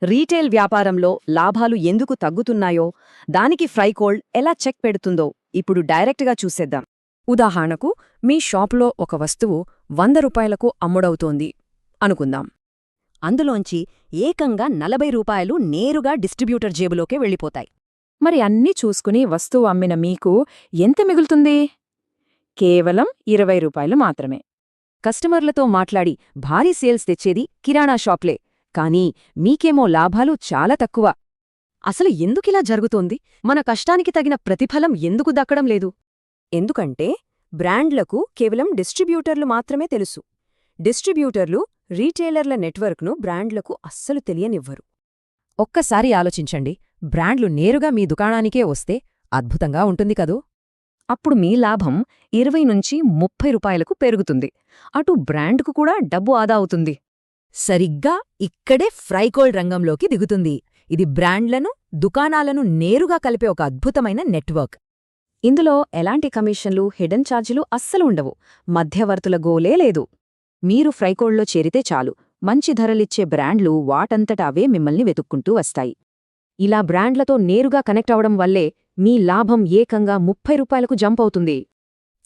Retail వ్యాపారంలో లాభాలు ఎందుకు తగ్గుతున్నాయో దానికి ఫ్రైకోల్డ్ ఎలా చెక్ పెడుతుందో ఇప్పుడు డైరెక్ట్గా చూసేద్దాం. ఉదాహరణకు మీ షాపులో ఒక వస్తువు 100 రూపాయలకు అమ్ముడవుతోంది అనుకుందాం. అందులోంచి ఏకంగా 40 రూపాయలు నేరుగా డిస్ట్రిబ్యూటర్ జేబులోకే వెళ్ళిపోతాయి. మరి అన్నీ చూసుకుని వస్తువు అమ్మిన మీకు ఎంత మిగులుతుంది? కేవలం 20 రూపాయలు మాత్రమే. కస్టమర్లతో మాట్లాడి భారీ సేల్స్ తెచ్చేది కిరాణా షాప్లే, కానీ మీకేమో లాభాలు చాలా తక్కువ. అసలు ఎందుకిలా జరుగుతోంది? మన కష్టానికి తగిన ప్రతిఫలం ఎందుకు దక్కడం లేదు? ఎందుకంటే బ్రాండ్లకు కేవలం డిస్ట్రిబ్యూటర్లు మాత్రమే తెలుసు. డిస్ట్రిబ్యూటర్లు రీటైలర్ల నెట్వర్క్ను బ్రాండ్లకు అస్సలు తెలియనివ్వరు. ఒక్కసారి ఆలోచించండి, బ్రాండ్లు నేరుగా మీ దుకాణానికే వస్తే అద్భుతంగా ఉంటుంది కదూ. అప్పుడు మీ లాభం 20 నుంచి 30 రూపాయలకు పెరుగుతుంది. అటు బ్రాండ్కు కూడా డబ్బు ఆదా అవుతుంది. సరిగ్గా ఇక్కడే ఫ్రైకోల్డ్ రంగంలోకి దిగుతుంది. ఇది బ్రాండ్లను, దుకాణాలను నేరుగా కలిపే ఒక అద్భుతమైన నెట్వర్క్. ఇందులో ఎలాంటి కమిషన్లు, హిడెన్ ఛార్జీలు అస్సలు ఉండవు. మధ్యవర్తుల గోలే లేదు. మీరు ఫ్రైకోల్డ్లో చేరితే చాలు, మంచి ధరలిచ్చే బ్రాండ్లు వాటంతట అవే మిమ్మల్ని వెతుక్కుంటూ వస్తాయి. ఇలా బ్రాండ్లతో నేరుగా కనెక్ట్ అవడం వల్లే మీ లాభం ఏకంగా 30 రూపాయలకు జంప్ అవుతుంది.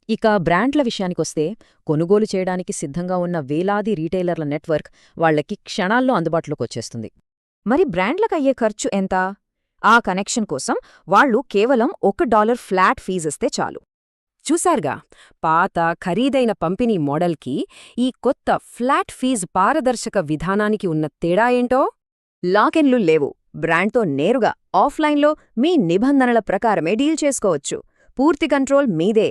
ఇక బ్రాండ్ల విషయానికొస్తే, కొనుగోలు చేయడానికి సిద్ధంగా ఉన్న వేలాది రీటైలర్ల నెట్వర్క్ వాళ్లకి క్షణాల్లో అందుబాటులోకొచ్చేస్తుంది. మరి బ్రాండ్లకయ్యే ఖర్చు ఎంత? ఆ కనెక్షన్ కోసం వాళ్లు కేవలం $1 ఫ్లాట్ ఫీజిస్తే చాలు. చూశారుగా, పాత ఖరీదైన పంపిణీ మోడల్కి ఈ కొత్త ఫ్లాట్ ఫీజ్ పారదర్శక విధానానికి ఉన్న తేడా ఏంటో? లాకెన్లు లేవు. బ్రాండ్తో నేరుగా ఆఫ్లైన్లో మీ నిబంధనల ప్రకారమే డీల్ చేసుకోవచ్చు. పూర్తి కంట్రోల్ మీదే.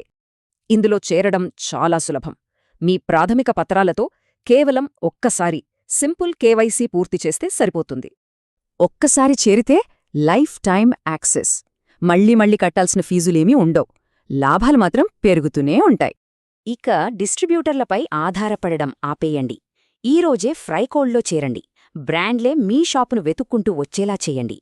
ఇందులో చేరడం చాలా సులభం. మీ ప్రాథమిక పత్రాలతో కేవలం ఒక్కసారి సింపుల్ కేవైసీ పూర్తి చేస్తే సరిపోతుంది. ఒక్కసారి చేరితే లైఫ్ టైమ్ యాక్సెస్. మళ్ళీ కట్టాల్సిన ఫీజులేమీ ఉండవు. లాభాలు మాత్రం పెరుగుతూనే ఉంటాయి. ఇక డిస్ట్రిబ్యూటర్లపై ఆధారపడడం ఆపేయండి. ఈరోజే ఫ్రైకోల్డ్లో చేరండి. బ్రాండ్లే మీ షాపును వెతుక్కుంటూ వచ్చేలా చేయండి.